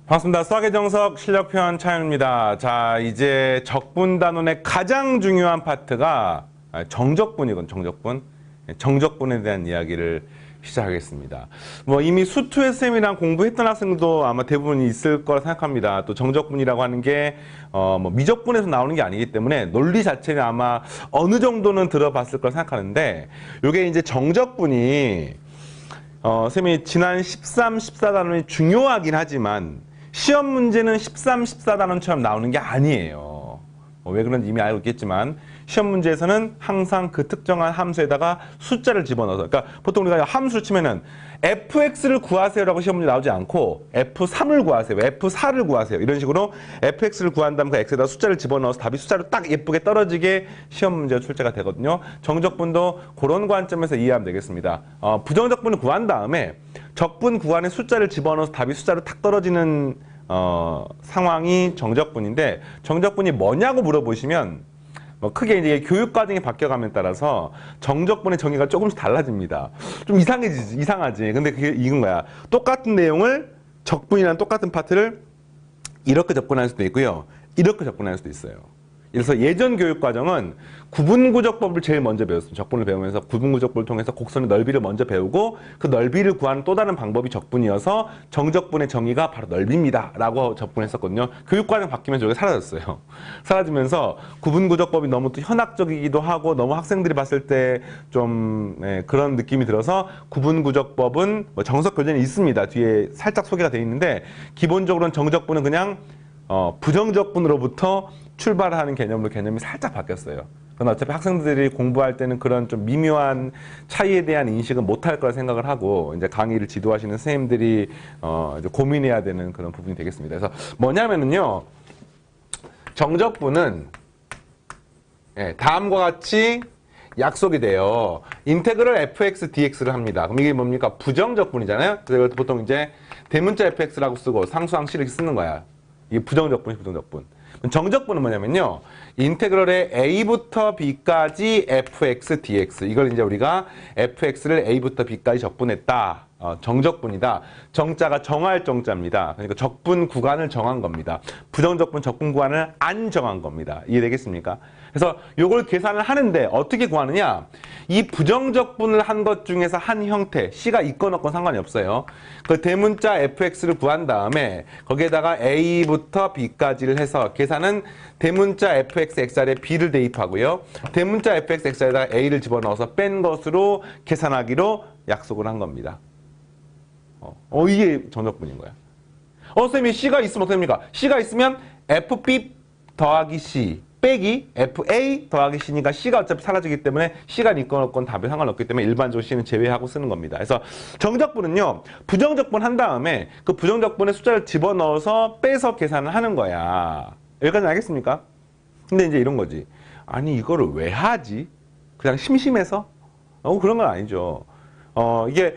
반갑습니다. 수학의 정석 실력편 차영입니다. 자, 이제 적분단원의 가장 중요한 파트가 정적분이건 정적분. 정적분에 대한 이야기를 시작하겠습니다. 뭐 이미 수투의 쌤이랑 공부했던 학생들도 아마 대부분 있을 거라 생각합니다. 또 정적분이라고 하는 게 뭐 미적분에서 나오는 게 아니기 때문에 논리 자체는 아마 어느 정도는 들어봤을 거라 생각하는데, 요게 이제 정적분이 쌤이 지난 13, 14단원이 중요하긴 하지만 시험 문제는 13, 14단원처럼 나오는 게 아니에요. 왜 그런지 이미 알고 있겠지만 시험 문제에서는 항상 그 특정한 함수에다가 숫자를 집어넣어서, 그러니까 보통 우리가 함수를 치면은 fx를 구하세요라고 시험 문제 나오지 않고 f3을 구하세요, f4를 구하세요 이런 식으로 fx를 구한 다음에 그 x에다 숫자를 집어넣어서 답이 숫자로 딱 예쁘게 떨어지게 시험 문제가 출제가 되거든요. 정적분도 그런 관점에서 이해하면 되겠습니다. 부정적분을 구한 다음에 적분 구간에 숫자를 집어넣어서 답이 숫자로 탁 떨어지는 상황이 정적분인데, 정적분이 뭐냐고 물어보시면 뭐 크게 이제 교육 과정이 바뀌어감에 따라서 정적분의 정의가 조금씩 달라집니다. 좀 이상하지. 근데 그게 이건 거야. 똑같은 내용을 적분이랑 똑같은 파트를 이렇게 접근할 수도 있고요, 이렇게 접근할 수도 있어요. 그래서 예전 교육 과정은 구분구적법을 제일 먼저 배웠습니다. 적분을 배우면서 구분구적법을 통해서 곡선의 넓이를 먼저 배우고 그 넓이를 구하는 또 다른 방법이 적분이어서 정적분의 정의가 바로 넓이입니다 라고 접근했었거든요. 교육 과정 바뀌면서 이게 사라졌어요. 사라지면서 구분구적법이 너무 또 현학적이기도 하고 너무 학생들이 봤을 때 좀 그런 느낌이 들어서 구분구적법은 뭐 정석 교재는 있습니다. 뒤에 살짝 소개가 돼 있는데, 기본적으로는 정적분은 그냥 부정적분으로부터 출발하는 개념으로 개념이 살짝 바뀌었어요. 그건 어차피 학생들이 공부할 때는 그런 좀 미묘한 차이에 대한 인식은 못할 거라 생각을 하고, 이제 강의를 지도하시는 선생님들이 이제 고민해야 되는 그런 부분이 되겠습니다. 그래서 뭐냐면은요, 정적분은 다음과 같이 약속이 돼요. 인테그럴 fx dx를 합니다. 그럼 이게 뭡니까? 부정적분이잖아요. 그래서 보통 이제 대문자 fx라고 쓰고 상수항식을 쓰는 거야. 이게 부정적분이 부정적분. 정적분은 뭐냐면요, 인테그럴의 a부터 b까지 fx dx, 이걸 이제 우리가 fx를 a부터 b까지 적분했다. 정적분이다. 정자가 정할 정자입니다. 그러니까 적분 구간을 정한 겁니다. 부정적분 적분 구간을 안 정한 겁니다. 이해되겠습니까? 그래서 요걸 계산을 하는데 어떻게 구하느냐, 이 부정적분을 한 것 중에서 한 형태, C가 있건 없건 상관이 없어요. 그 대문자 fx를 구한 다음에 거기에다가 a부터 b까지를 해서 계산은 대문자 fx xr에 b를 대입하고요, 대문자 fx xr에다가 a를 집어넣어서 뺀 것으로 계산하기로 약속을 한 겁니다. 이게 정적분인 거야. 쌤이 C가 있으면 어떻게 됩니까? C가 있으면 FB 더하기 C 빼기 FA 더하기 C니까 C가 어차피 사라지기 때문에 C가 있건 없건 답에 상관없기 때문에 일반적으로 C는 제외하고 쓰는 겁니다. 그래서 정적분은요, 부정적분 한 다음에 그 부정적분에 숫자를 집어넣어서 빼서 계산을 하는 거야. 여기까지 알겠습니까? 근데 이제 이런 거지. 아니 이거를 왜 하지? 그냥 심심해서? 그런 건 아니죠. 이게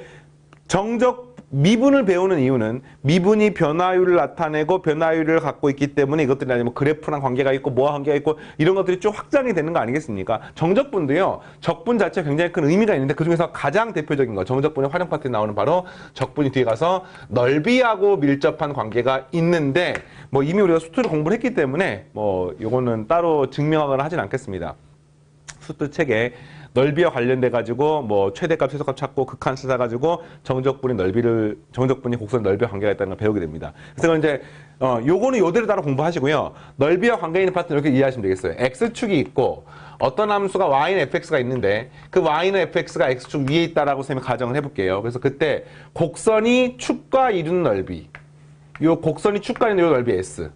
미분을 배우는 이유는 미분이 변화율을 나타내고 변화율을 갖고 있기 때문에 이것들이 아니면 그래프랑 관계가 있고 뭐와 관계가 있고 이런 것들이 쭉 확장이 되는 거 아니겠습니까? 정적분도요, 적분 자체가 굉장히 큰 의미가 있는데 그중에서 가장 대표적인 거, 정적분의 활용 파트에 나오는 바로 적분이 뒤에 가서 넓이하고 밀접한 관계가 있는데, 뭐 이미 우리가 수투를 공부를 했기 때문에 뭐 요거는 따로 증명하거나 하진 않겠습니다. 수투 책에 넓이와 관련돼 가지고 뭐 최대값, 최소값 찾고 극한 찾아가지고 정적분이 곡선 넓이와 관계가 있다는 걸 배우게 됩니다. 그래서 이제 요거는 요대로 따라 공부하시고요. 넓이와 관계 있는 파트는 이렇게 이해하시면 되겠어요. x축이 있고 어떤 함수가 y는 fx가 있는데 그 y는 fx가 x축 위에 있다라고 쌤이 가정을 해볼게요. 그래서 그때 곡선이 축과 이루는 넓이, 요 곡선이 축과 이루는 넓이 s,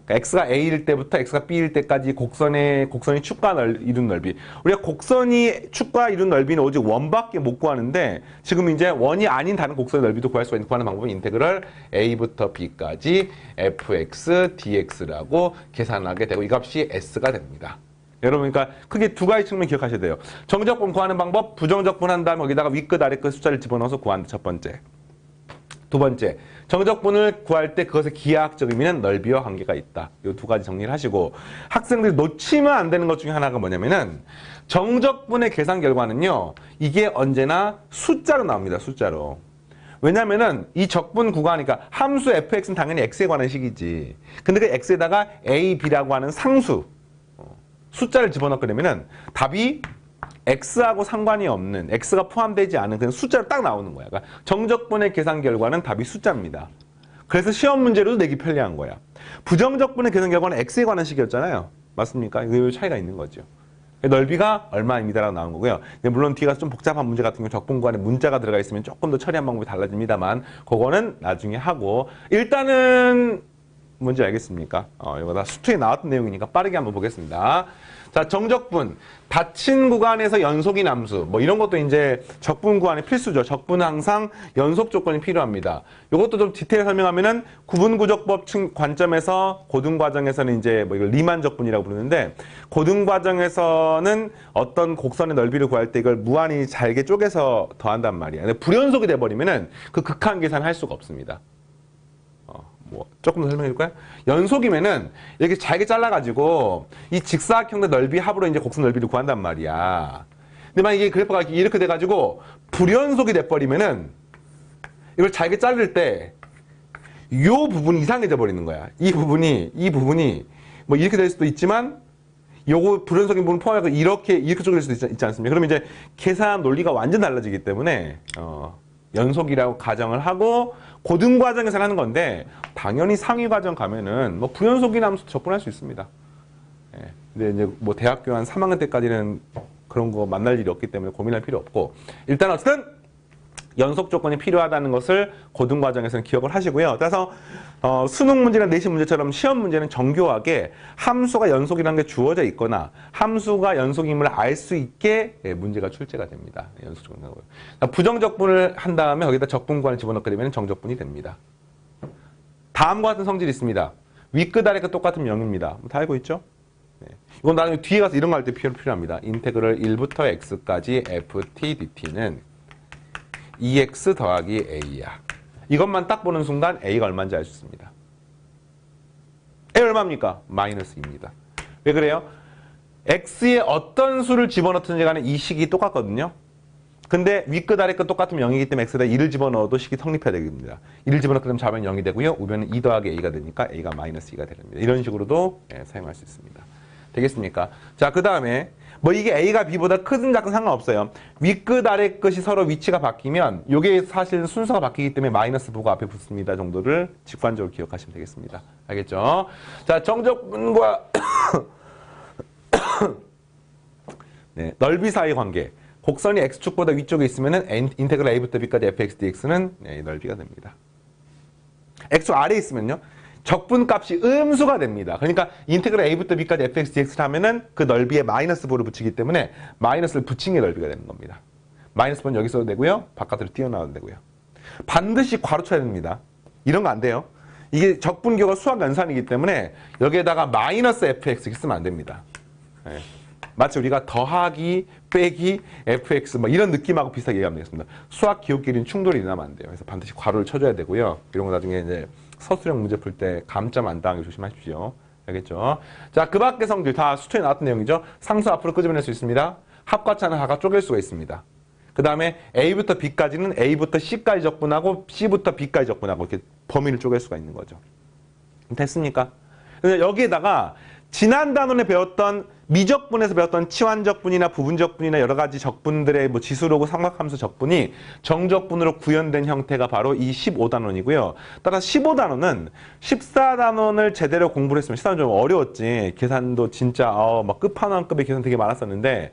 그러니까 x가 a일 때부터 x가 b일 때까지 곡선이 축과 이룬 넓이. 우리가 곡선이 축과 이룬 넓이는 오직 원밖에 못 구하는데, 지금 이제 원이 아닌 다른 곡선의 넓이도 구할 수 있는 구하는 방법은 인테그럴 a부터 b까지 fx dx라고 계산하게 되고 이 값이 s가 됩니다. 여러분, 그러니까 크게 두 가지 측면 기억하셔야 돼요. 정적분 구하는 방법, 부정적분 한 다음에 거기다가 위끝 아래끝 숫자를 집어넣어서 구하는 첫 번째. 두 번째, 정적분을 구할 때 그것의 기하학적 의미는 넓이와 관계가 있다. 이 두 가지 정리를 하시고, 학생들이 놓치면 안 되는 것 중에 하나가 뭐냐면은 정적분의 계산 결과는요, 이게 언제나 숫자로 나옵니다. 숫자로. 왜냐면은 이 적분 구간이니까 함수 fx는 당연히 x에 관한 식이지. 근데 그 x에다가 a, b라고 하는 상수 숫자를 집어넣게 되면은 답이 x하고 상관이 없는, x가 포함되지 않은 그냥 숫자로 딱 나오는 거야. 그러니까 정적분의 계산 결과는 답이 숫자입니다. 그래서 시험 문제로도 내기 편리한 거야. 부정적분의 계산 결과는 x에 관한 식이었잖아요. 맞습니까? 이 차이가 있는 거죠. 넓이가 얼마입니다라고 나온 거고요. 물론 뒤에 가서 좀 복잡한 문제 같은 경우 적분 구간에 문자가 들어가 있으면 조금 더 처리한 방법이 달라집니다만 그거는 나중에 하고 일단은 뭔지 알겠습니까? 이거 다 수투에 나왔던 내용이니까 빠르게 한번 보겠습니다. 자, 정적분. 닫힌 구간에서 연속인 함수. 뭐 이런 것도 이제 적분 구간이 필수죠. 적분은 항상 연속 조건이 필요합니다. 이것도 좀 디테일 설명하면은 구분구조법 관점에서 고등 과정에서는 이제 뭐 이걸 리만 적분이라고 부르는데 고등 과정에서는 어떤 곡선의 넓이를 구할 때 이걸 무한히 잘게 쪼개서 더한단 말이야. 근데 불연속이 돼 버리면은 그 극한 계산을 할 수가 없습니다. 뭐 조금 더 설명해 줄까요? 연속이면은 이렇게 잘게 잘라가지고 이 직사각형의 넓이 합으로 이제 곡선 넓이를 구한단 말이야. 근데 만약에 그래프가 이렇게 돼가지고 불연속이 돼버리면은 이걸 잘게 자를 때 이 부분이 이상해져 버리는 거야. 이 부분이 뭐 이렇게 될 수도 있지만 요거 불연속인 부분 포함해서 이렇게 쪼갤 수도 있지 않습니까? 그러면 이제 계산 논리가 완전 달라지기 때문에 연속이라고 가정을 하고 고등 과정에서 하는 건데 당연히 상위 과정 가면은 뭐 불연속이나 함수 적분할 수 있습니다. 예. 근데 이제 뭐 대학교 한 3학년 때까지는 그런 거 만날 일이 없기 때문에 고민할 필요 없고 일단 어쨌든 연속 조건이 필요하다는 것을 고등 과정에서는 기억을 하시고요. 따라서 수능 문제나 내신 문제처럼 시험 문제는 정교하게 함수가 연속이라는 게 주어져 있거나 함수가 연속임을 알 수 있게 문제가 출제가 됩니다. 연속 조건. 부정적분을 한 다음에 거기다 적분 구간을 집어넣게 되면 정적분이 됩니다. 다음과 같은 성질이 있습니다. 윗끝 아래끝 똑같으면 0입니다. 다 알고 있죠? 네. 이건 나중에 뒤에 가서 이런 거 할 때 필요합니다. 인테그럴 1부터 x까지 ft dt는 2x 더하기 a야. 이것만 딱 보는 순간 a가 얼마인지 알 수 있습니다. a 얼마입니까? 마이너스 2입니다. 왜 그래요? x에 어떤 수를 집어넣든지 간에 이 식이 똑같거든요. 근데 윗끝 아래끝 똑같으면 0이기 때문에 x에다 2를 집어넣어도 식이 성립해야 됩니다. 2를 집어넣게 되면 좌변 0이 되고요. 우변은 2 더하기 a가 되니까 a가 마이너스 2가 됩니다. 이런 식으로도 사용할 수 있습니다. 되겠습니까? 자, 그 다음에 뭐 이게 a가 b보다 크든 작든 상관없어요. 윗끝 아래끝이 서로 위치가 바뀌면 이게 사실 순서가 바뀌기 때문에 마이너스 부가 앞에 붙습니다 정도를 직관적으로 기억하시면 되겠습니다. 알겠죠? 자, 정적분과 네, 넓이 사이 관계. 곡선이 x축보다 위쪽에 있으면 인테그랄 a부터 b까지 fx dx는 넓이가 됩니다. x축 아래에 있으면요. 적분값이 음수가 됩니다. 그러니까 인테그랄 a부터 b까지 fx dx를 하면은 그 넓이에 마이너스 부를 붙이기 때문에 마이너스를 붙인 게 넓이가 되는 겁니다. 마이너스 부는 여기 써도 되고요. 바깥으로 튀어나와도 되고요. 반드시 괄호쳐야 됩니다. 이런 거 안 돼요. 이게 적분교가 수학 연산이기 때문에 여기에다가 마이너스 fx 이렇게 쓰면 안 됩니다. 네. 마치 우리가 더하기, 빼기, fx 뭐 이런 느낌하고 비슷하게 얘기하면 되겠습니다. 수학 기호끼리는 충돌이 일어나면 안 돼요. 그래서 반드시 괄호를 쳐줘야 되고요. 이런 거 나중에 이제 서술형 문제 풀 때 감점 안 당하게 조심하십시오. 알겠죠? 자, 그 밖의 성질 다 수투에 나왔던 내용이죠. 상수 앞으로 끄집어낼 수 있습니다. 합과차는 하가 쪼갤 수가 있습니다. 그 다음에 A부터 B까지는 A부터 C까지 적분하고 C부터 B까지 적분하고 이렇게 범위를 쪼갤 수가 있는 거죠. 됐습니까? 그래서 여기에다가 지난 단원에 배웠던 미적분에서 배웠던 치환적분이나 부분적분이나 여러 가지 적분들의 뭐 지수로고 삼각함수 적분이 정적분으로 구현된 형태가 바로 이 15단원이고요. 따라서 15단원은 14단원을 제대로 공부를 했으면 14단원 좀 어려웠지. 계산도 진짜 막 끝판왕급의 계산 되게 많았었는데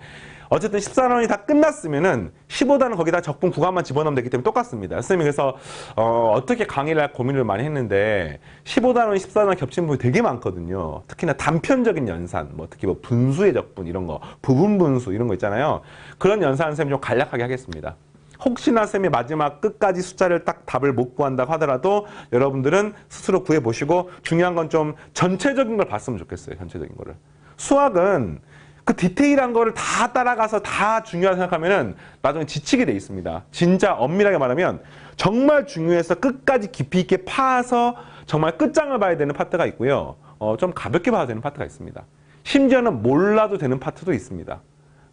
어쨌든 14단원이 다 끝났으면은 15단원 거기다 적분 구간만 집어넣으면 되기 때문에 똑같습니다. 선생님이 그래서 어떻게 강의를 할 고민을 많이 했는데 15단원, 14단원 겹치는 부분이 되게 많거든요. 특히나 단편적인 연산, 뭐 특히 뭐 분수의 적분 이런 거, 부분 분수 이런 거 있잖아요. 그런 연산은 선생님이 좀 간략하게 하겠습니다. 혹시나 쌤이 마지막 끝까지 숫자를 딱 답을 못 구한다고 하더라도 여러분들은 스스로 구해보시고 중요한 건 좀 전체적인 걸 봤으면 좋겠어요. 전체적인 거를. 수학은 그 디테일한 거를 다 따라가서 다 중요하다고 생각하면은 나중에 지치게 돼 있습니다. 진짜 엄밀하게 말하면 정말 중요해서 끝까지 깊이 있게 파서 정말 끝장을 봐야 되는 파트가 있고요. 좀 가볍게 봐야 되는 파트가 있습니다. 심지어는 몰라도 되는 파트도 있습니다.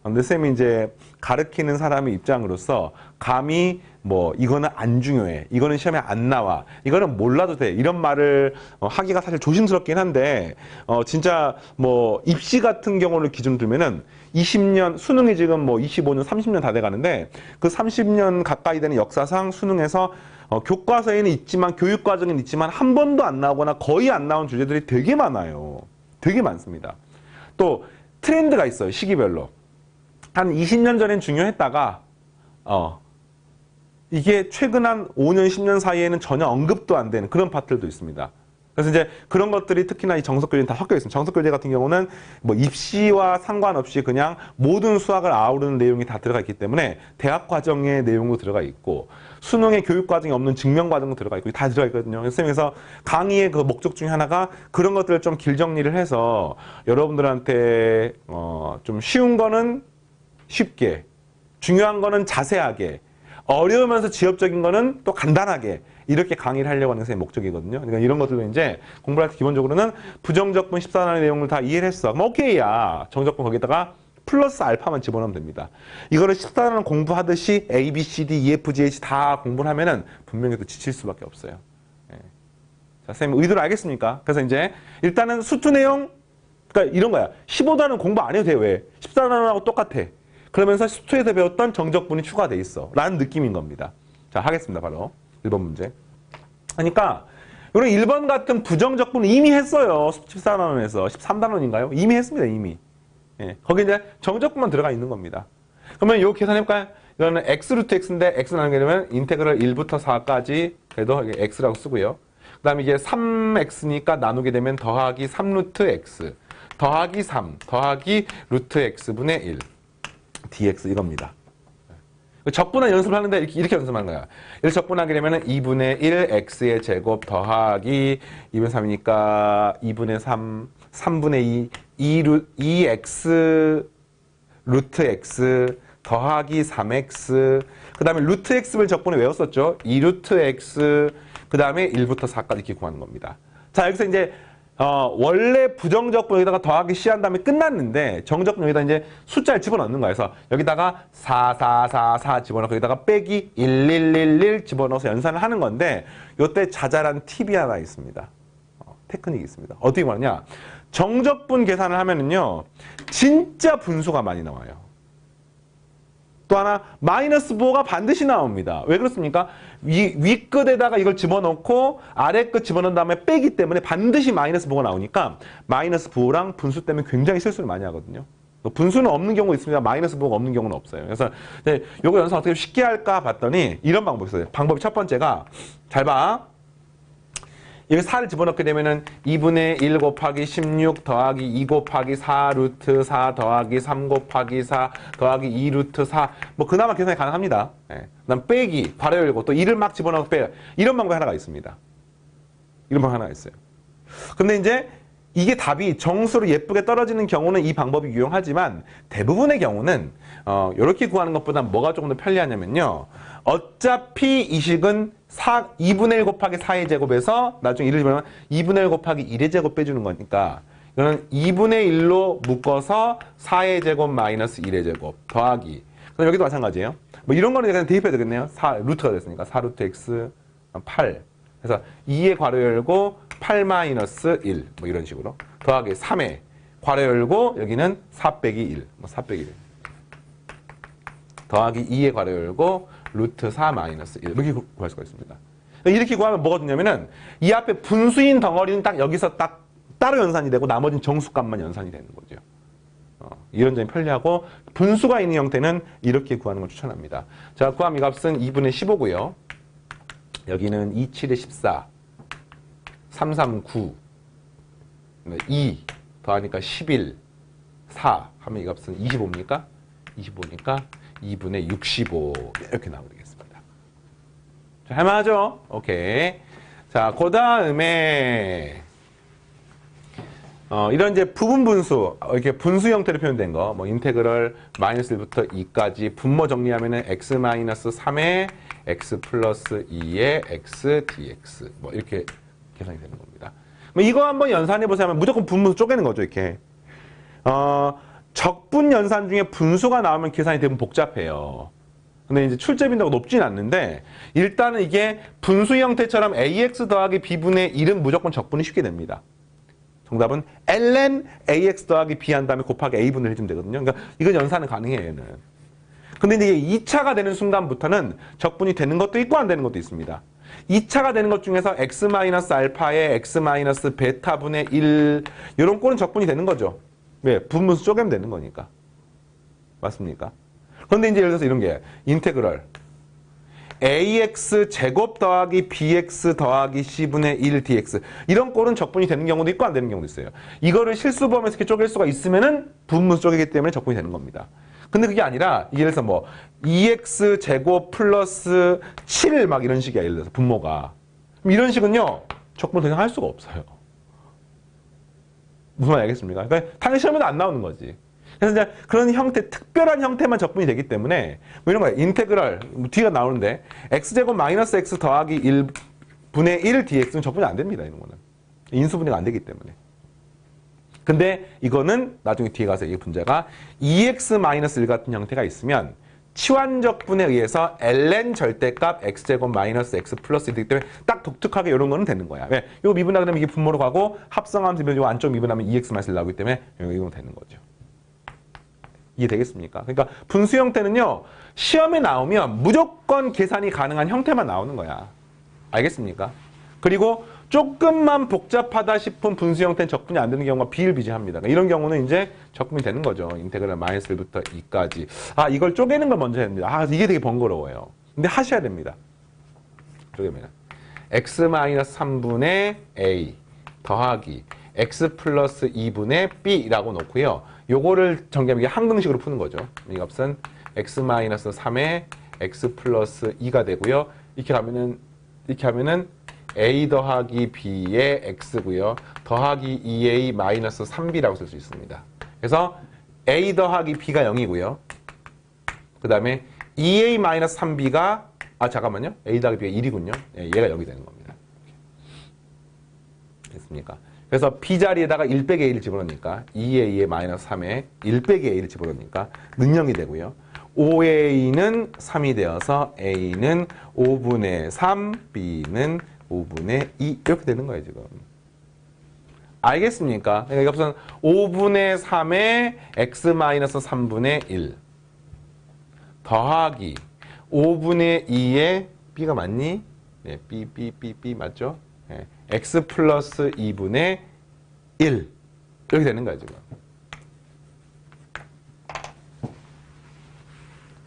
근데 쌤이 이제 가르치는 사람의 입장으로서 감히 뭐 이거는 안 중요해, 이거는 시험에 안 나와, 이거는 몰라도 돼, 이런 말을 하기가 사실 조심스럽긴 한데 진짜 뭐 입시 같은 경우를 기준 두면은 20년 수능이 지금 뭐 25년 30년 다 돼가는데 그 30년 가까이 되는 역사상 수능에서 교과서에는 있지만 교육과정에는 있지만 한 번도 안 나오거나 거의 안 나온 주제들이 되게 많아요. 되게 많습니다. 또 트렌드가 있어요. 시기별로. 한 20년 전엔 중요했다가 이게 최근 한 5년, 10년 사이에는 전혀 언급도 안 되는 그런 파트들도 있습니다. 그래서 이제 그런 것들이 특히나 이 정석교재는 다 섞여 있습니다. 정석교재 같은 경우는 뭐 입시와 상관없이 그냥 모든 수학을 아우르는 내용이 다 들어가 있기 때문에 대학 과정의 내용도 들어가 있고 수능의 교육 과정이 없는 증명 과정도 들어가 있고 다 들어가 있거든요. 그래서 강의의 그 목적 중에 하나가 그런 것들을 좀 길 정리를 해서 여러분들한테 좀 쉬운 거는 쉽게, 중요한 거는 자세하게, 어려우면서 지엽적인 거는 또 간단하게 이렇게 강의를 하려고 하는 게 목적이거든요. 그러니까 이런 것들도 이제 공부할 때 기본적으로는 부정적분 14단의 내용을 다 이해를 했어. 그럼 오케이야. 정적분 거기다가 플러스 알파만 집어넣으면 됩니다. 이거를 14단을 공부하듯이 A, B, C, D, E, F, G, H 다 공부를 하면은 분명히 또 지칠 수밖에 없어요. 예. 자, 선생님 의도를 알겠습니까? 그래서 이제 일단은 수투 내용, 그러니까 이런 거야. 15단은 공부 안 해도 돼. 왜? 14단하고 똑같아. 그러면서 수투에서 배웠던 정적분이 추가돼 있어. 라는 느낌인 겁니다. 자, 하겠습니다. 바로 1번 문제. 그러니까 이런 1번 같은 부정적분은 이미 했어요. 14단원에서 13단원인가요? 이미 했습니다. 이미. 예. 거기 이제 정적분만 들어가 있는 겁니다. 그러면 이거 계산해볼까요? 이거는 x 루트 x인데 x 나누게 되면 인테그럴 1부터 4까지 그래도 x라고 쓰고요. 그 다음에 이게 3x니까 나누게 되면 더하기 3루트 x 더하기 3 더하기 루트 x분의 1 dx 이겁니다. 적분한 연습을 하는데 이렇게 연습하는 거야. 이렇게 적분하게 되면 2분의 1 x의 제곱 더하기 2분의 3이니까 2분의 3, 3분의 2x 루트 x 더하기 3x 그 다음에 루트 x를 적분에 외웠었죠. 2루트 x 그 다음에 1부터 4까지 이렇게 구하는 겁니다. 자, 여기서 이제 원래 부정적분 여기다가 더하기 C 한 다음에 끝났는데 정적분 여기다 이제 숫자를 집어넣는 거야. 그래서 여기다가 4, 4, 4, 4 집어넣고 여기다가 빼기 1, 1, 1, 1 집어넣어서 연산을 하는 건데 요때 자잘한 팁이 하나 있습니다. 테크닉이 있습니다. 어떻게 말하냐. 정적분 계산을 하면은요. 진짜 분수가 많이 나와요. 또 하나 마이너스 부호가 반드시 나옵니다. 왜 그렇습니까? 위 끝에다가 이걸 집어넣고 아래 끝 집어넣은 다음에 빼기 때문에 반드시 마이너스 부호가 나오니까 마이너스 부호랑 분수 때문에 굉장히 실수를 많이 하거든요. 분수는 없는 경우 있습니다. 마이너스 부호가 없는 경우는 없어요. 그래서 요거 연습 어떻게 쉽게 할까 봤더니 이런 방법이 있어요. 방법이 첫 번째가 잘 봐. 여기 4를 집어넣게 되면은 2분의 1 곱하기 16 더하기 2 곱하기 4 루트 4 더하기 3 곱하기 4 더하기 2 루트 4 뭐 그나마 계산이 가능합니다. 예. 그다음 빼기, 괄호 열고 또 1을 막 집어넣어서 빼요. 이런 방법이 하나가 있습니다. 이런 방법이 하나가 있어요. 근데 이제 이게 답이 정수로 예쁘게 떨어지는 경우는 이 방법이 유용하지만 대부분의 경우는 이렇게 구하는 것보다 뭐가 조금 더 편리하냐면요. 어차피 이 식은 2분의 1 곱하기 4의 제곱에서 나중에 1을 집어넣으면 2분의 1 곱하기 1의 제곱 빼주는 거니까 이거는 2분의 1로 묶어서 4의 제곱 마이너스 1의 제곱 더하기 그럼 여기도 마찬가지예요. 뭐 이런 거는 그냥 대입해야 되겠네요. 루트가 됐으니까 4루트 x 8 그래서 2의 괄호 열고 8 마이너스 1 뭐 이런 식으로 더하기 3의 괄호 열고 여기는 4 빼기 1 뭐 4 빼기 1 더하기 2의 괄호 열고 루트 4 마이너스 1 이렇게 구할 수가 있습니다. 이렇게 구하면 뭐가 되냐면은 이 앞에 분수인 덩어리는 딱 여기서 딱 따로 연산이 되고 나머지는 정수값만 연산이 되는 거죠. 이런 점이 편리하고 분수가 있는 형태는 이렇게 구하는 걸 추천합니다. 자, 구함 이 값은 2분의 15고요. 여기는 2, 7에 14 3, 3, 9 2 더하니까 11 4 하면 이 값은 25입니까? 25니까 2분의 65 이렇게 나오게 되겠습니다. 자, 할만하죠? 오케이. 자, 그 다음에 이런 이제 부분 분수 이렇게 분수 형태로 표현된 거 뭐 인테그럴 마이너스 1부터 2까지 분모 정리하면은 x 마이너스 3의 x 플러스 2의 x dx 뭐 이렇게 계산이 되는 겁니다. 뭐 이거 한번 연산해 보세요 하면 무조건 분모수 쪼개는 거죠, 이렇게. 적분 연산 중에 분수가 나오면 계산이 대부분 복잡해요. 근데 이제 출제 빈도가 높진 않는데 일단은 이게 분수 형태처럼 ax 더하기 b분의 1은 무조건 적분이 쉽게 됩니다. 정답은 ln ax 더하기 b 한 다음에 곱하기 a분을 해주면 되거든요. 그러니까 이건 연산은 가능해요, 얘는. 근데 이게 2차가 되는 순간부터는 적분이 되는 것도 있고 안 되는 것도 있습니다. 2차가 되는 것 중에서 x-알파에 x-베타분의 1 이런 꼴은 적분이 되는 거죠. 왜? 분분수 쪼개면 되는 거니까. 맞습니까? 그런데 이제 예를 들어서 이런 게 인테그럴 ax 제곱 더하기 bx 더하기 c분의 1 dx 이런 꼴은 적분이 되는 경우도 있고 안 되는 경우도 있어요. 이거를 실수범에서 이렇게 쪼갤 수가 있으면은 분분수 쪼개기 때문에 적분이 되는 겁니다. 근데 그게 아니라 예를 들어서 뭐 2x 제곱 플러스 7 막 이런 식이야. 예를 들어서 분모가. 이런 식은요. 적분 그냥 할 수가 없어요. 무슨 말인지 알겠습니까? 그러니까 당연히 시험에도 안 나오는 거지. 그래서 이제 그런 형태, 특별한 형태만 적분이 되기 때문에 뭐 이런 거예요. 인테그럴 뒤가 나오는데 x제곱 마이너스 x 더하기 1분의 1 dx는 적분이 안 됩니다. 이런 거는. 인수분해가 안 되기 때문에. 근데 이거는 나중에 뒤에 가서 이 분자가 2x-1 같은 형태가 있으면 치환적분에 의해서 ln 절대값 x제곱 마이너스 x 플러스 1이기 때문에 딱 독특하게 이런 거는 되는 거야. 왜? 이거 미분하게 되면 이게 분모로 가고 합성하면서 이 안쪽 미분하면 2x-1 나오기 때문에 이건 되는 거죠. 이해되겠습니까? 그러니까 분수 형태는요. 시험에 나오면 무조건 계산이 가능한 형태만 나오는 거야. 알겠습니까? 그리고 조금만 복잡하다 싶은 분수 형태는 적분이 안 되는 경우가 비일비재합니다. 그러니까 이런 경우는 이제 적분이 되는 거죠. 인테그랄 마이너스 1부터 2까지. 아, 이걸 쪼개는 걸 먼저 해야 됩니다. 아, 이게 되게 번거로워요. 근데 하셔야 됩니다. 쪼개면 x-3분의 a 더하기 x 플러스 2분의 b라고 놓고요. 요거를 정리하면 이게 항등식으로 푸는 거죠. 이 값은 x-3의 x 플러스 2가 되고요. 이렇게 하면은 a 더하기 b의 x고요. 더하기 2a 마이너스 3b라고 쓸 수 있습니다. 그래서 a 더하기 b가 0이고요. 그 다음에 2a 마이너스 3b가 잠깐만요. a 더하기 b가 1이군요. 얘가 0이 되는 겁니다. 됐습니까? 그래서 b 자리에다가 1 빼기 a를 집어넣으니까 2a의 마이너스 3에 1 빼기 a를 집어넣으니까 능령이 되고요. 5a는 3이 되어서 a는 5분의 3, b는 5분의 2 이렇게 되는 거예요, 지금. 알겠습니까? 그러니까 이것은 5분의 3의 x-3분의 1 더하기 5분의 2의 b가 맞니? 네, b 맞죠? 네, x 플러스 2분의 1 이렇게 되는 거예요, 지금.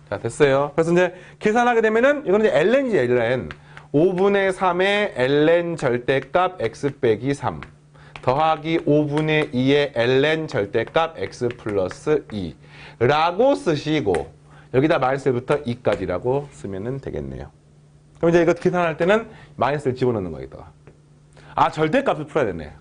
자, 됐어요. 그래서 이제 계산하게 되면은 이거는 이제 ln이지, ln. 5분의 3의 ln 절대값 x 빼기 3 더하기 5분의 2의 ln 절대값 x 플러스 2 라고 쓰시고 여기다 마이너스 1부터 2까지라고 쓰면 되겠네요. 그럼 이제 이거 계산할 때는 마이너스를 집어넣는 거겠다. 아, 절대값을 풀어야 되네.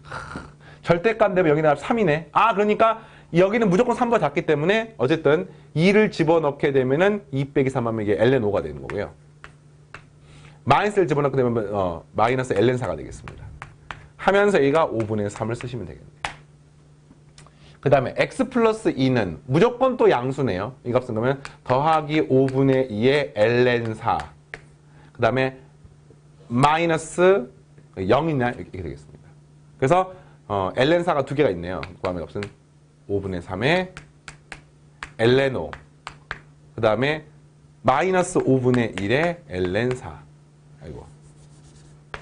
절대값 되면 여기다 3이네. 아, 그러니까 여기는 무조건 3보다 작기 때문에 어쨌든 2를 집어넣게 되면은 2 빼기 3 하면 이게 ln 5가 되는 거고요. 마이너스를 집어넣게 되면 마이너스 ln 4가 되겠습니다. 하면서 얘가 5분의 3을 쓰시면 되겠네요. 그 다음에 x 플러스 2는 무조건 또 양수네요. 이 값은 그러면 더하기 5분의 2의 ln 4. 그 다음에 마이너스 0이냐 이렇게 되겠습니다. 그래서 ln 4가 두 개가 있네요. 구하면 값은 5분의 3의 ln 5. 그 다음에 마이너스 5분의 1의 ln 4. 아이고,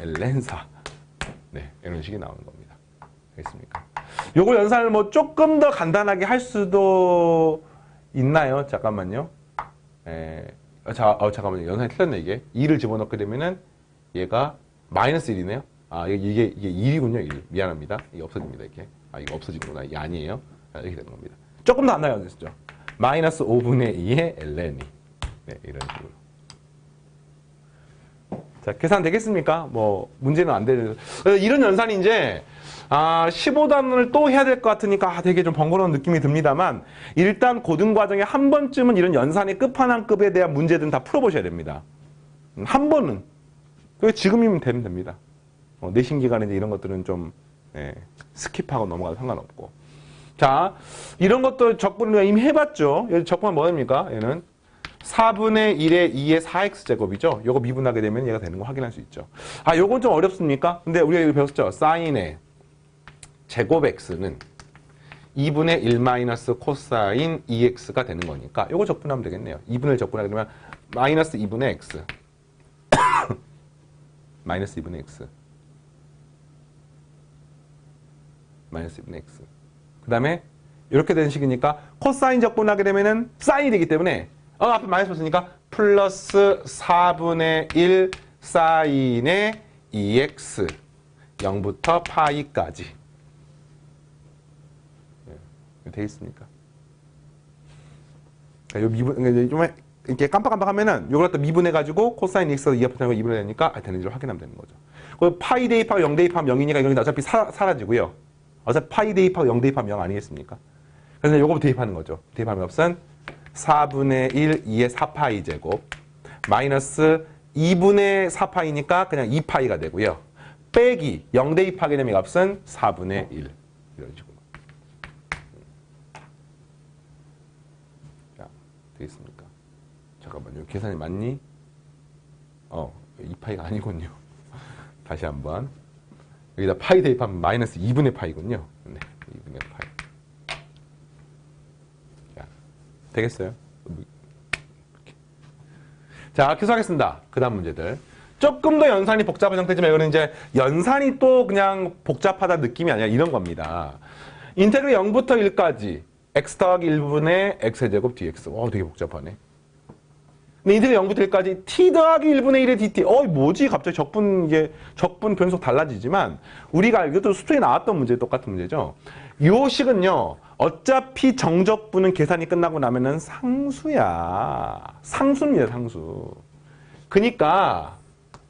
ln 4. 네, 이런 식이 나오는 겁니다. 알겠습니까? 요거 연산을 뭐 조금 더 간단하게 할 수도 있나요? 잠깐만요. 잠깐만요. 연산이 틀렸네, 이게. 2를 집어넣게 되면은 얘가 마이너스 1이네요. 아, 이게 1이군요, 1. 미안합니다. 이게 없어집니다, 이렇게. 아, 이거 없어지는구나. 이게 아니에요. 이렇게 되는 겁니다. 조금 더 안 나요, 됐죠? 마이너스 5분의 2의 ln이. 네, 이런 식으로. 자, 계산 되겠습니까? 뭐, 문제는 안 되는. 이런 연산이 이제, 15단을 또 해야 될 것 같으니까 되게 좀 번거로운 느낌이 듭니다만, 일단 고등과정에 한 번쯤은 이런 연산의 끝판왕급에 대한 문제들은 다 풀어보셔야 됩니다. 한 번은. 그게 지금이면 되면 됩니다. 내신 기간에 이런 것들은 좀, 스킵하고 넘어가도 상관없고. 자, 이런 것도 적분을 이미 해봤죠. 여기 적분은 뭐입니까? 얘는 4분의 1의 2의 4x제곱이죠. 요거 미분하게 되면 얘가 되는 거 확인할 수 있죠. 아, 요건 좀 어렵습니까? 근데 우리가 이거 배웠죠. 사인의 제곱 x는 2분의 1 마이너스 코사인 2x가 되는 거니까 요거 적분하면 되겠네요. 2분의 적분하게 되면 마이너스 2분의 x 마이너스 2분의 x 마이너스 2분의 x 그 다음에 이렇게 되는 식이니까 코사인 적분하게 되면은 사인이 되기 때문에 앞에 마이너스 썼으니까 플러스 4분의 1 사인의 2x 0부터 파이까지 돼 있습니까? 요 미분 좀 이렇게 깜빡깜빡하면은 요걸 갖다 미분해가지고 코사인 x가 2가 붙는 거 미분해야 되니까 되는지를 확인하면 되는 거죠. 그 파이 대입하고 0 대입하면 0이니까 이건 어차피 사라지고요. 어차피 파이 대입하고 0 대입하면 0 아니겠습니까? 그래서 요거 대입하는 거죠. 대입하면 값은 4분의 1 2의 4파이 제곱 마이너스 2분의 4파이니까 그냥 2파이가 되고요. 빼기 0 대입하게 되면 값은 4분의 1 이런 식으로. 되겠습니까? 잠깐만요. 계산이 맞니? 2파이가 아니군요. 다시 한번. 여기다 파이 대입하면 마이너스 2분의 파이군요. 네, 2분의 파이. 자, 되겠어요? 자, 계속하겠습니다. 그 다음 문제들. 조금 더 연산이 복잡한 형태지만 이거는 이제 연산이 또 그냥 복잡하다 느낌이 아니라 이런 겁니다. 인테그럴 0부터 1까지 x 더하기 1분의 x의 제곱 dx. 되게 복잡하네. 근데 인테그럴 0부터 1까지 t 더하기 1분의 1의 dt. 뭐지? 갑자기 적분 변속 달라지지만 우리가 알기도 수초에 나왔던 문제 똑같은 문제죠. 요 식은요. 어차피 정적분은 계산이 끝나고 나면은 상수야. 상수입니다, 상수. 그러니까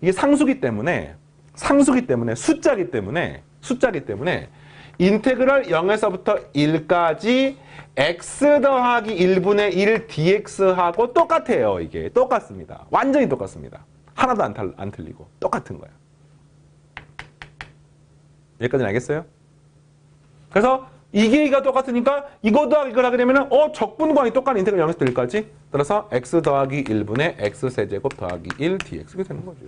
이게 상수기 때문에 숫자기 때문에 인테그럴 0에서부터 1까지 x 더하기 1분의 1 dx하고 똑같아요. 이게 똑같습니다. 완전히 똑같습니다. 하나도 안 틀리고 똑같은 거예요. 여기까지는 알겠어요? 그래서 이게가 똑같으니까 이거 더하기 이걸 하게 되면 적분관이 똑같은 인테그럴 0에서 1까지 따라서 x 더하기 1분의 x 세제곱 더하기 1 dx가 되는 거죠.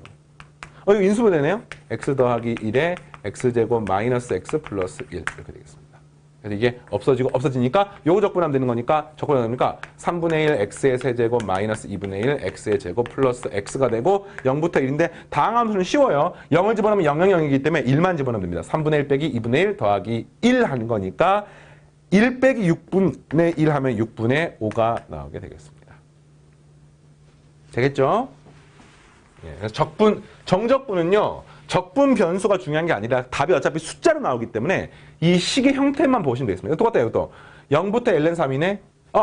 이거 인수분 되네요. x 더하기 1에 x제곱 마이너스 x 플러스 1 이렇게 되겠습니다. 그래서 이게 없어지니까 요거 적분하면 되는 거니까 적분하면 됩니까? 3분의 1 x의 세제곱 마이너스 2분의 1 x의 제곱 플러스 x가 되고 0부터 1인데 다항 함수는 쉬워요. 0을 집어넣으면 0, 0, 0이기 때문에 1만 집어넣으면 됩니다. 3분의 1 빼기 2분의 1 더하기 1 하는 거니까 1 빼기 6분의 1 하면 6분의 5가 나오게 되겠습니다. 되겠죠? 그래서 정적분은요. 적분 변수가 중요한 게 아니라 답이 어차피 숫자로 나오기 때문에 이 식의 형태만 보시면 되겠습니다. 똑같아요. 또 0부터 ln3이네.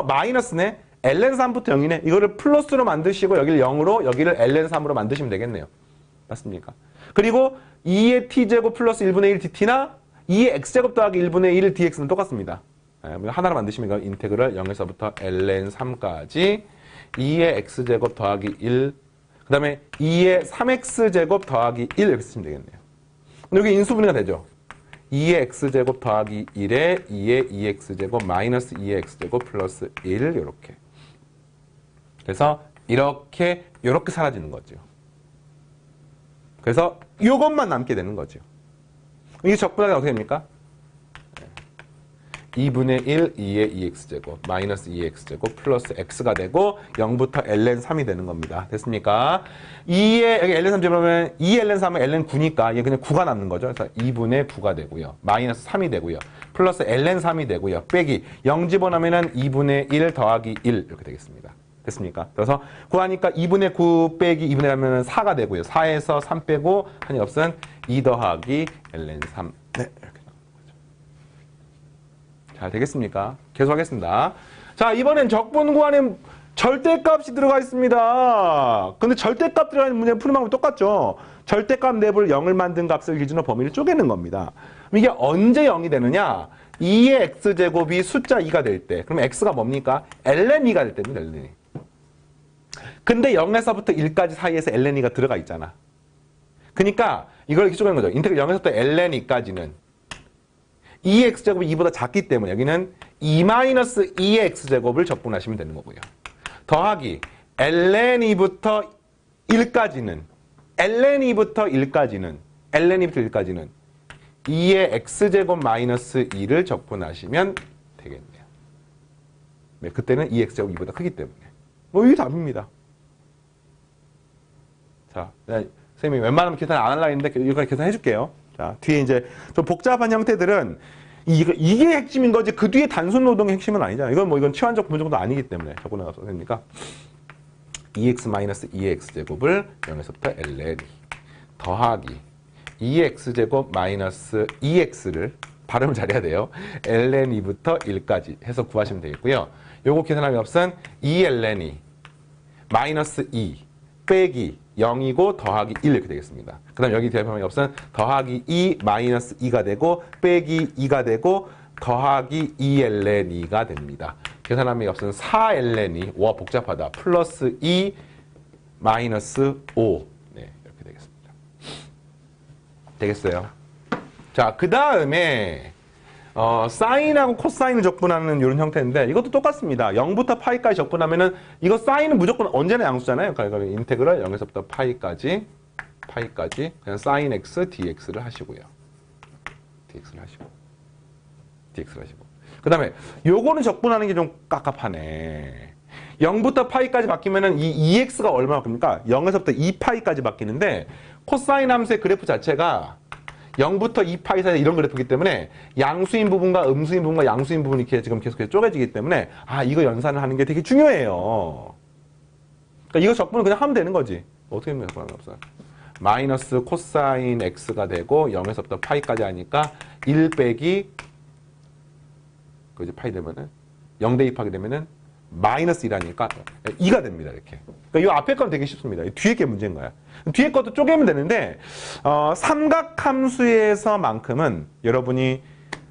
마이너스네. ln3부터 0이네. 이거를 플러스로 만드시고 여기를 0으로 여기를 ln3으로 만드시면 되겠네요. 맞습니까? 그리고 2의 t제곱 플러스 1분의 1 dt나 2의 x제곱 더하기 1분의 1 dx는 똑같습니다. 하나로 만드시면 이거 인테그럴 0에서부터 ln3까지 2의 x제곱 더하기 1 그 다음에 2의 3x제곱 더하기 1 이렇게 쓰시면 되겠네요. 여기 인수분해가 되죠. 2의 x제곱 더하기 1에 2의 2x제곱 마이너스 2의 x제곱 플러스 1 이렇게. 그래서 이렇게 사라지는 거죠. 그래서 이것만 남게 되는 거죠. 이게 적분하기 어떻게 됩니까? 2분의 1, 2의 2x제곱, 마이너스 2x제곱, 플러스 x가 되고 0부터 ln3이 되는 겁니다. 됐습니까? 2의, 여기 ln3 집어넣으면 2 ln3은 ln9니까 이게 그냥 9가 남는 거죠. 그래서 2분의 9가 되고요. 마이너스 3이 되고요. 플러스 ln3이 되고요. 빼기 0 집어넣으면 2분의 1 더하기 1 이렇게 되겠습니다. 됐습니까? 그래서 구하니까 2분의 9 빼기 2분의 1 하면 4가 되고요. 4에서 3 빼고 한이 없은 2 더하기 ln3. 네, 이렇게. 잘 되겠습니까? 계속하겠습니다. 자, 이번엔 적분 구하는 절대값이 들어가 있습니다. 근데 절대값 들어가는 문제 푸는 방법이 똑같죠. 절대값 내부를 0을 만든 값을 기준으로 범위를 쪼개는 겁니다. 그럼 이게 언제 0이 되느냐? 2의 x제곱이 숫자 2가 될 때. 그럼 x가 뭡니까? ln2가 될 때입니다. ln2. 근데 0에서부터 1까지 사이에서 ln2가 들어가 있잖아. 그러니까 이걸 이렇게 쪼개는 거죠. 인테그럴 0에서부터 ln2까지는 2x제곱이 2보다 작기 때문에 여기는 2-2x제곱을 적분하시면 되는 거고요. 더하기 ln2부터 1까지는 ln2부터 1까지는 2의 x제곱 마이너스 2를 적분하시면 되겠네요. 네, 그때는 2x제곱 2보다 크기 때문에. 뭐 이게 답입니다. 자, 선생님이 웬만하면 계산 안 하려고 했는데 여기까지 계산해 줄게요. 자, 뒤에 이제 좀 복잡한 형태들은 이게 핵심인 거지 그 뒤에 단순 노동의 핵심은 아니잖아요. 이건 치환적 부분정도 아니기 때문에 적분해가서 됩니까? 2x-2x제곱을 0에서부터 ln 더하기 2x제곱 마이너스 2x를 발음을 잘해야 돼요. ln2부터 1까지 해서 구하시면 되겠고요. 요거 계산하기 없은 2ln2 마이너스 2 빼기 0이고 더하기 1 이렇게 되겠습니다. 그 다음 여기 대입하기 없은 더하기 2 마이너스 2가 되고 빼기 2가 되고 더하기 2ln2가 됩니다. 계산하기 없은 4ln2 와 복잡하다 플러스 2 마이너스 5 네, 이렇게 되겠습니다. 되겠어요? 자, 그 다음에 사인하고 코사인을 적분하는 이런 형태인데 이것도 똑같습니다. 0부터 파이까지 적분하면은 이거 사인은 무조건 언제나 양수잖아요. 그러니까 인테그럴 0에서부터 파이까지 그냥 사인 x dx를 하시고요. dx를 하시고 그 다음에 요거는 적분하는 게 좀 깝깝하네. 0부터 파이까지 바뀌면은 이 2x가 얼마 바뀝니까? 0에서부터 2파이까지 바뀌는데 코사인 함수의 그래프 자체가 0부터 2파이 사이 이런 그래프이기 때문에 양수인 부분과 음수인 부분과 양수인 부분이 이렇게 지금 계속해서 쪼개지기 때문에 이거 연산을 하는 게 되게 중요해요. 그러니까 이거 적분을 그냥 하면 되는 거지. 어떻게 하면 없어요. 마이너스 코사인 x가 되고 0에서부터 파이까지 하니까 1 빼기 그지 파이 되면은 0대 2파게 되면은 마이너스 1하니까 2가 됩니다. 이렇게. 그러니까 이 앞에 건 되게 쉽습니다. 뒤에 게 문제인 거야. 뒤에 것도 쪼개면 되는데 삼각함수에서만큼은 여러분이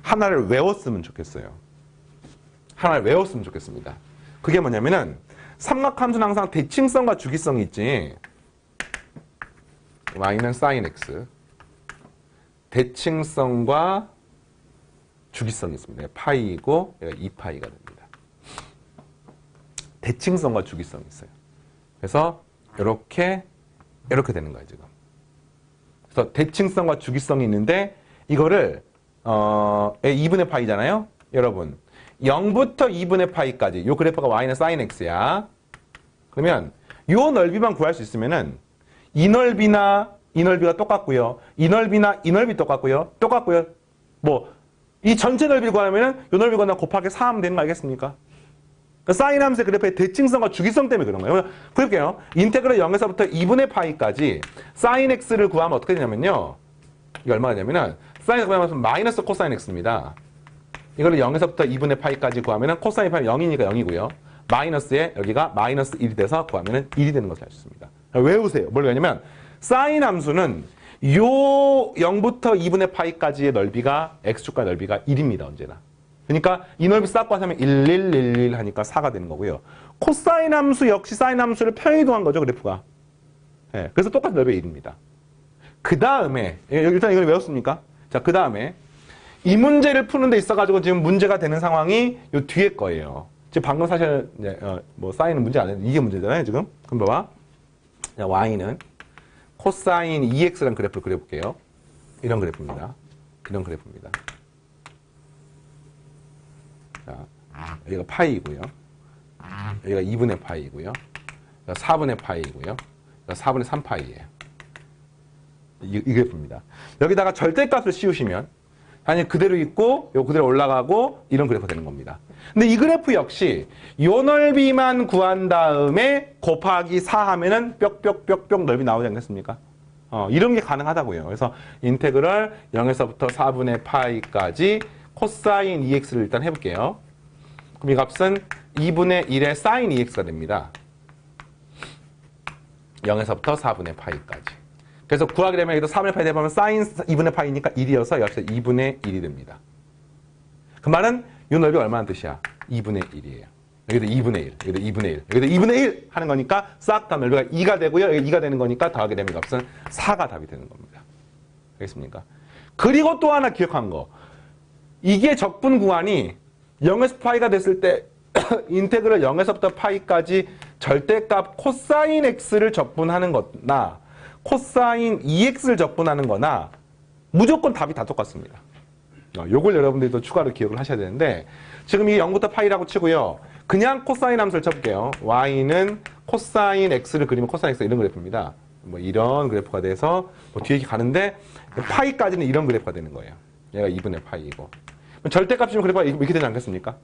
하나를 외웠으면 좋겠어요. 하나를 외웠으면 좋겠습니다. 그게 뭐냐면은 삼각함수는 항상 대칭성과 주기성이 있지. y는 sin x 대칭성과 주기성이 있습니다. 파이이고 얘가 2파이가 됩니다. 대칭성과 주기성이 있어요. 그래서 이렇게 되는 거예요, 지금. 그래서 대칭성과 주기성이 있는데 이거를 2분의 파이잖아요. 여러분 0부터 2분의 파이까지 요 그래프가 y는 sin x야. 그러면 요 넓이만 구할 수 있으면은 이 넓이나 이 넓이가 똑같고요. 이 넓이나 이 넓이 똑같고요. 뭐 이 전체 넓이를 구하려면은 요 넓이 구하면 곱하기 4 하면 되는 거 알겠습니까? 그러니까 사인 함수의 그래프의 대칭성과 주기성 때문에 그런 거예요. 그럴게요. 인테그럴 0에서부터 2분의 파이까지 사인 x를 구하면 어떻게 되냐면요. 이게 얼마가 되냐면은 사인 x 구하면 마이너스 코사인 x입니다. 이거를 0에서부터 2분의 파이까지 구하면은 코사인 파이 0이니까 0이고요. 마이너스에 여기가 마이너스 1이 돼서 구하면은 1이 되는 것을 알 수 있습니다. 외우세요. 뭘 외우냐면 사인 함수는 요 0부터 2분의 파이까지의 넓이가 x축과 넓이가 1입니다. 언제나. 그러니까 이 넓이 싹 하면 1, 1, 1, 1 하니까 4가 되는 거고요. 코사인 함수 역시 사인 함수를 평행이동한 거죠. 그래프가. 네, 그래서 똑같은 넓이의 1입니다. 그 다음에 일단 이걸 외웠습니까? 자, 그 다음에 이 문제를 푸는 데 있어가지고 지금 문제가 되는 상황이 요 뒤에 거예요. 지금 방금 사실 이제 뭐 사인은 문제 안 했는데 이게 문제잖아요. 지금. 그럼 봐봐. 자, y는 코사인 2x라는 그래프를 그려볼게요. 이런 그래프입니다. 자, 여기가 파이이고요. 여기가 2분의 파이이고요. 여기가 4분의 파이이고요. 여기가 4분의 3파이예요. 이 그래프입니다. 여기다가 절대값을 씌우시면 당연히 그대로 있고 요 그대로 올라가고 이런 그래프가 되는 겁니다. 근데 이 그래프 역시 요 넓이만 구한 다음에 곱하기 4 하면은 뾱뾱뾱뾱 넓이 나오지 않겠습니까? 이런 게 가능하다고요. 그래서 인테그럴 0에서부터 4분의 파이까지 코사인 2x를 일단 해볼게요. 그럼 이 값은 2분의 1의 sin 2x가 됩니다. 0에서부터 4분의 파이까지. 그래서 구하게 되면 여기도 4분의 파이 대보면 sin 2분의 파이니까 1이어서 여기서 2분의 1이 됩니다. 그 말은 이 넓이 얼마나 뜻이야? 2분의 1이에요. 여기도 2분의 1, 여기도 2분의 1, 여기도 2분의 1 하는 거니까 싹 다 넓이가 2가 되고요. 여기 2가 되는 거니까 더하게 되면 값은 4가 답이 되는 겁니다. 알겠습니까? 그리고 또 하나 기억한 거. 이게 적분 구간이 0에서 파이가 됐을 때 인테그럴 0에서부터 파이까지 절대값 코사인 x를 적분하는 거나 코사인 2x를 적분하는 거나 무조건 답이 다 똑같습니다. 요걸 여러분들도 추가로 기억을 하셔야 되는데 지금 이게 0부터 파이라고 치고요. 그냥 코사인 함수를 쳐볼게요. y는 코사인 x를 그리면 코사인 x 이런 그래프입니다. 뭐 이런 그래프가 돼서 뭐 뒤에 이렇게 가는데 파이까지는 이런 그래프가 되는 거예요. 얘가 2분의 파이이고 절대값이면 그래프가 이렇게 되지 않겠습니까?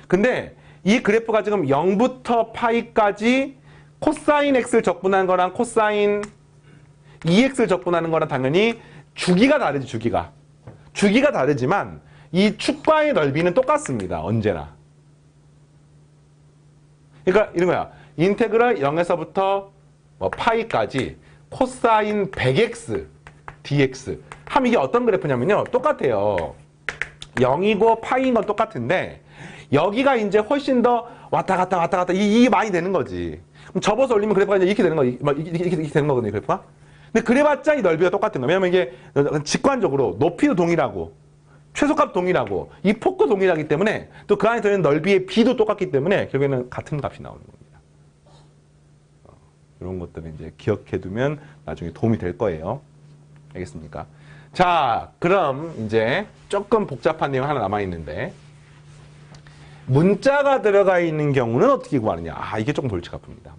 근데 이 그래프가 지금 0부터 파이까지 코사인 x를 적분하는 거랑 코사인 2x를 적분하는 거랑 당연히 주기가 다르지, 주기가. 주기가 다르지만 이 축과의 넓이는 똑같습니다. 언제나. 그러니까 이런 거야. 인테그럴 0에서부터 뭐 파이까지 코사인 100x dx 하면 이게 어떤 그래프냐면요. 똑같아요. 0이고 파이인 건 똑같은데 여기가 이제 훨씬 더 왔다 갔다 이게 많이 되는 거지. 그럼 접어서 올리면 그래프가 이제 이렇게 되는 거, 이렇게 되는 거거든요, 그래프가. 근데 그래봤자 이 넓이가 똑같은 거예요. 왜냐면 이게 직관적으로 높이도 동일하고 최소값 동일하고 이 폭도 동일하기 때문에 또 그 안에 들어있는 넓이의 비도 똑같기 때문에 결국에는 같은 값이 나오는 겁니다. 이런 것들을 이제 기억해두면 나중에 도움이 될 거예요. 알겠습니까? 자, 그럼 이제 조금 복잡한 내용 하나 남아있는데 문자가 들어가 있는 경우는 어떻게 구하느냐? 이게 조금 골치가 아픕니다.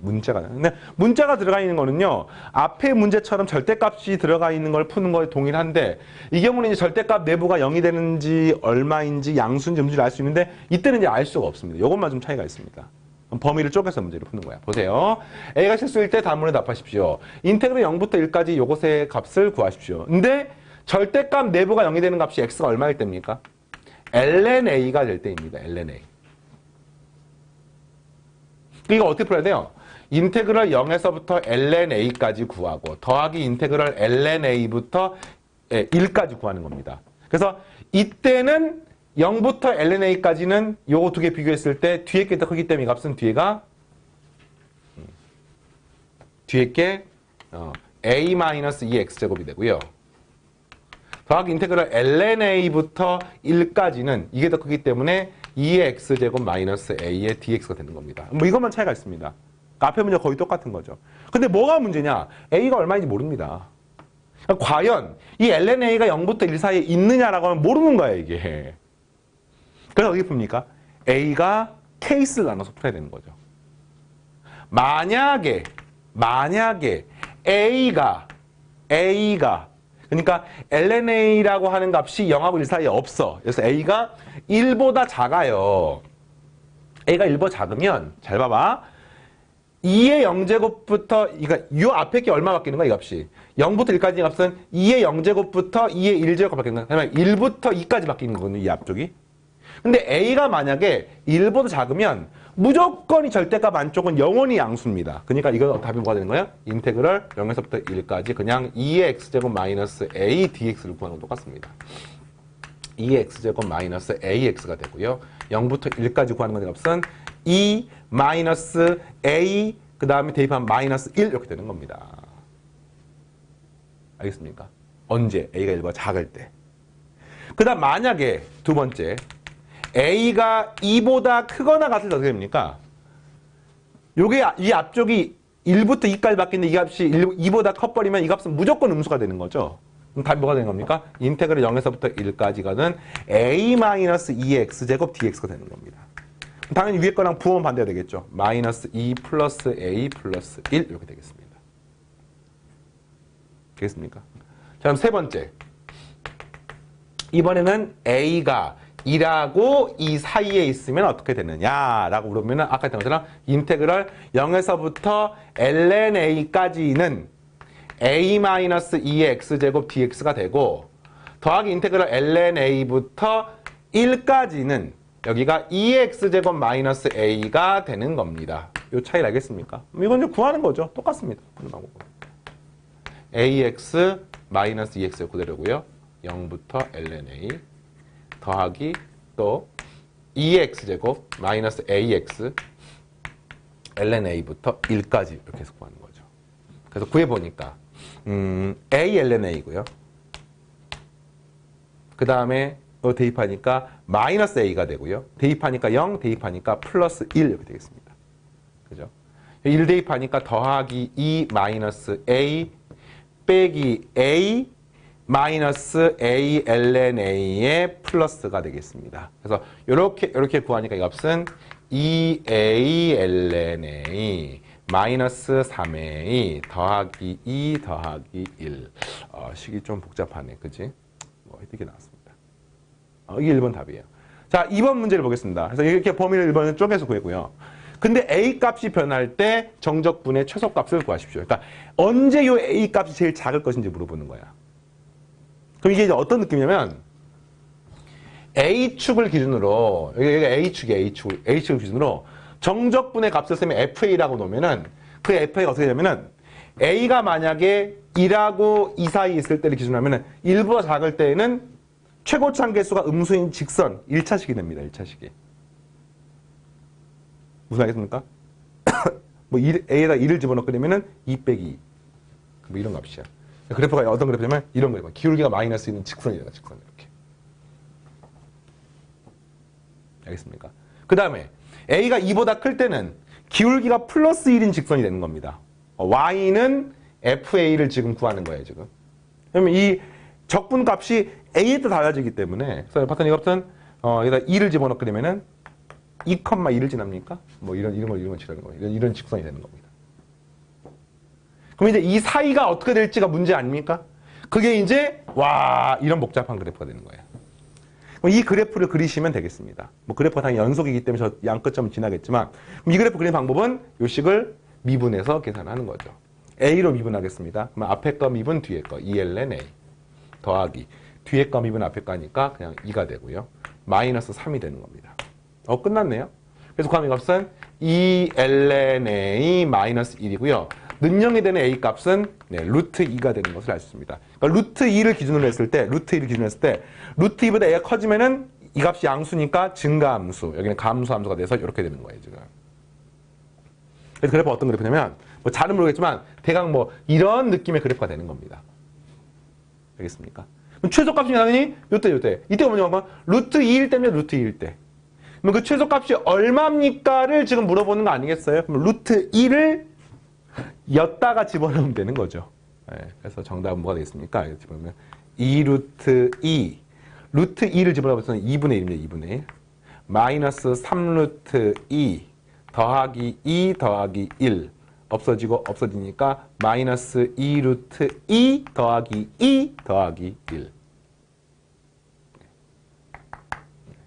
근데 문자가 들어가 있는 거는요, 앞에 문제처럼 절대값이 들어가 있는 걸 푸는 거에 동일한데, 이 경우는 이제 절대값 내부가 0이 되는지, 얼마인지, 양수인지, 음수인지 알 수 있는데, 이때는 이제 알 수가 없습니다. 이것만 좀 차이가 있습니다. 범위를 쪼개서 문제를 푸는 거야. 보세요. A가 실수일 때 단문에 답하십시오. 인테그럴 0부터 1까지 요것의 값을 구하십시오. 근데 절대값 내부가 0이 되는 값이 x가 얼마일 때입니까? ln a가 될 때입니다. ln a. 이거 어떻게 풀어야 돼요? 인테그럴 0에서부터 ln a까지 구하고 더하기 인테그럴 ln a부터 1까지 구하는 겁니다. 그래서 이때는 0부터 ln a까지는 요거 두 개 비교했을 때 뒤에 게 더 크기 때문에 이 값은 뒤에 게 a-2x제곱이 되고요. 더하기 인테그럴 ln a부터 1까지는 이게 더 크기 때문에 2의 x제곱 마이너스 a의 dx가 되는 겁니다. 뭐 이것만 차이가 있습니다. 앞에 문제 거의 똑같은 거죠. 근데 뭐가 문제냐? a가 얼마인지 모릅니다. 그러니까 과연 이 ln a가 0부터 1 사이에 있느냐라고 하면 모르는 거야, 이게. 그래서 어떻게 풉니까? a가 케이스를 나눠서 풀어야 되는 거죠. 만약에 a가 그러니까 ln a라고 하는 값이 0하고 1 사이에 없어. 그래서 a가 1보다 작아요. a가 1보다 작으면 잘 봐봐. 2의 0제곱부터 그러니까 이 앞에 게 얼마 바뀌는 거야, 이 값이. 0부터 1까지 값은 2의 0제곱부터 2의 1제곱 바뀌는 거야. 그러면 1부터 2까지 바뀌는 거거든요, 이 앞쪽이. 근데 a가 만약에 1보다 작으면 무조건 이 절대값 안쪽은 영원히 양수입니다. 그러니까 이거 답이 뭐가 되는 거예요? 인테그럴 0에서부터 1까지 그냥 2의 x제곱 마이너스 a dx를 구하는 건 똑같습니다. 2의 x제곱 마이너스 ax가 되고요. 0부터 1까지 구하는 건 값은 2 마이너스 a 그 다음에 대입하면 마이너스 1 이렇게 되는 겁니다. 알겠습니까? 언제? a가 1보다 작을 때. 그 다음 만약에 두 번째 a가 2보다 크거나 같을 때 어떻게 됩니까? 요게 이 앞쪽이 1부터 2까지 바뀌는데 이 값이 2보다 커버리면 이 값은 무조건 음수가 되는 거죠. 그럼 답이 뭐가 되는 겁니까? 인테그럴 0에서부터 1까지 가는 a-2의 x제곱 dx가 되는 겁니다. 당연히 위에 거랑 부호는 반대가 되겠죠. 마이너스 2 플러스 a 플러스 1 이렇게 되겠습니다. 되겠습니까? 자, 그럼 세 번째. 이번에는 a가 2라고 이 사이에 있으면 어떻게 되느냐라고 물으면 아까 했던 것처럼 인테그럴 0에서부터 ln a까지는 a-2의 x제곱 dx가 되고 더하기 인테그럴 ln a부터 1까지는 여기가 2의 x제곱 마이너스 a가 되는 겁니다. 이 차이를 알겠습니까? 이건 이제 구하는 거죠. 똑같습니다. ax 마이너스 2x 그대로고요. 0부터 ln a 더하기 또 2의 x제곱 마이너스 ax ln a부터 1까지 이렇게 해서 구하는 거죠. 그래서 구해보니까 a ln a고요. 그 다음에 대입하니까 마이너스 a가 되고요. 대입하니까 0, 대입하니까 플러스 1 이렇게 되겠습니다. 그죠? 1 대입하니까 더하기 2 마이너스 a 빼기 a 마이너스 a ln a의 플러스가 되겠습니다. 그래서 이렇게 구하니까 이 값은 2a ln a 마이너스 3a 더하기 2 더하기 1. 식이 좀 복잡하네. 그지? 뭐 이렇게 나왔습니다. 이게 1번 답이에요. 자, 2번 문제를 보겠습니다. 그래서 이렇게 범위를 1번을 쪼개서 구했고요. 근데 a 값이 변할 때 정적분의 최소값을 구하십시오. 그러니까 언제 이 a 값이 제일 작을 것인지 물어보는 거야. 그럼 이게 이제 어떤 느낌이냐면 A축을 기준으로 여기가 A축이야. A축을 기준으로 정적분의 값을 쓰면 FA라고 놓으면은 그 FA가 어떻게 되냐면은 A가 만약에 2하고 2 사이에 있을 때를 기준으로 하면은 1보다 작을 때에는 최고차 개수가 음수인 직선 1차식이 됩니다. 1차식이. 무슨 알겠습니까? 뭐 A에다 2를 집어넣게 되면은 2 빼기 2. 뭐 이런 값이야. 그래프가 어떤 그래프냐면 이런 거예요. 기울기가 마이너스 있는 직선이잖아. 직선 이렇게. 알겠습니까? 그 다음에 A가 2보다 클 때는 기울기가 플러스 1인 직선이 되는 겁니다. Y는 FA를 지금 구하는 거예요. 지금. 그러면 이 적분 값이 A에 따라 달라지기 때문에 그래서 봤더니 이 값은 여기다 2를 집어넣게 되면은 2,2를 지납니까? 뭐 이런 걸 치라는 거예요. 이런 직선이 되는 겁니다. 그럼 이제 이 사이가 어떻게 될지가 문제 아닙니까? 그게 이제 이런 복잡한 그래프가 되는 거예요. 그럼 이 그래프를 그리시면 되겠습니다. 뭐 그래프가 당연히 연속이기 때문에 저 양끝점은 지나겠지만 이 그래프 그리는 방법은 요 식을 미분해서 계산하는 거죠. A로 미분하겠습니다. 그럼 앞에 거 미분 뒤에 거 2ln A 더하기 뒤에 거 미분 앞에 거니까 그냥 2가 되고요. 마이너스 3이 되는 겁니다. 끝났네요. 그래서 구하는 값은 2ln A 마이너스 1이고요. 는영이 되는 A 값은 루트 2가 되는 것을 알 수 있습니다. 그러니까 루트 2를 기준으로 했을 때, 루트 2보다 A가 커지면은 이 값이 양수니까 증가함수, 여기는 감수함수가 돼서 이렇게 되는 거예요, 지금. 그래서 그래프가 어떤 그래프냐면, 뭐 잘은 모르겠지만, 대강 뭐 이런 느낌의 그래프가 되는 겁니다. 알겠습니까? 그럼 최소값이 당연히 요때. 이때가 뭐냐면, 루트 2일 때면 루트 2일 때. 그럼 그 최소값이 얼마입니까를 지금 물어보는 거 아니겠어요? 그럼 루트 2를 였다가 집어넣으면 되는 거죠. 그래서 정답은 뭐가 되겠습니까? 집어넣으면 2 루트 2. 루트 2를 집어넣으면 2분의 1입니다. 2분의 1. 마이너스 3 루트 2 더하기 2 더하기 1. 없어지니까 마이너스 2 루트 2 더하기 2 더하기 1.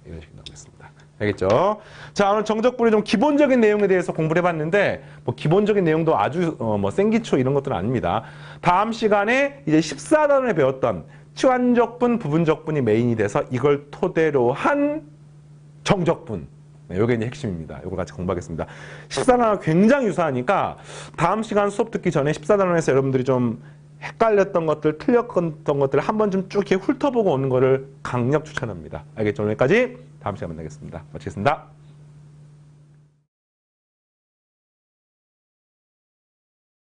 이런 식으로 나오겠습니다. 알겠죠? 자, 오늘 정적분의 좀 기본적인 내용에 대해서 공부를 해봤는데, 뭐 기본적인 내용도 아주 뭐 생기초 이런 것들은 아닙니다. 다음 시간에 이제 14단원에 배웠던 치환적분, 부분적분이 메인이 돼서 이걸 토대로 한 정적분. 이게 이제 핵심입니다. 이걸 같이 공부하겠습니다. 14단원 굉장히 유사하니까 다음 시간 수업 듣기 전에 14단원에서 여러분들이 좀 헷갈렸던 것들, 틀렸던 것들을 한번 좀 쭉 이렇게 훑어보고 오는 거를 강력 추천합니다. 알겠죠? 오늘까지 다음 시간에 만나겠습니다. 마치겠습니다.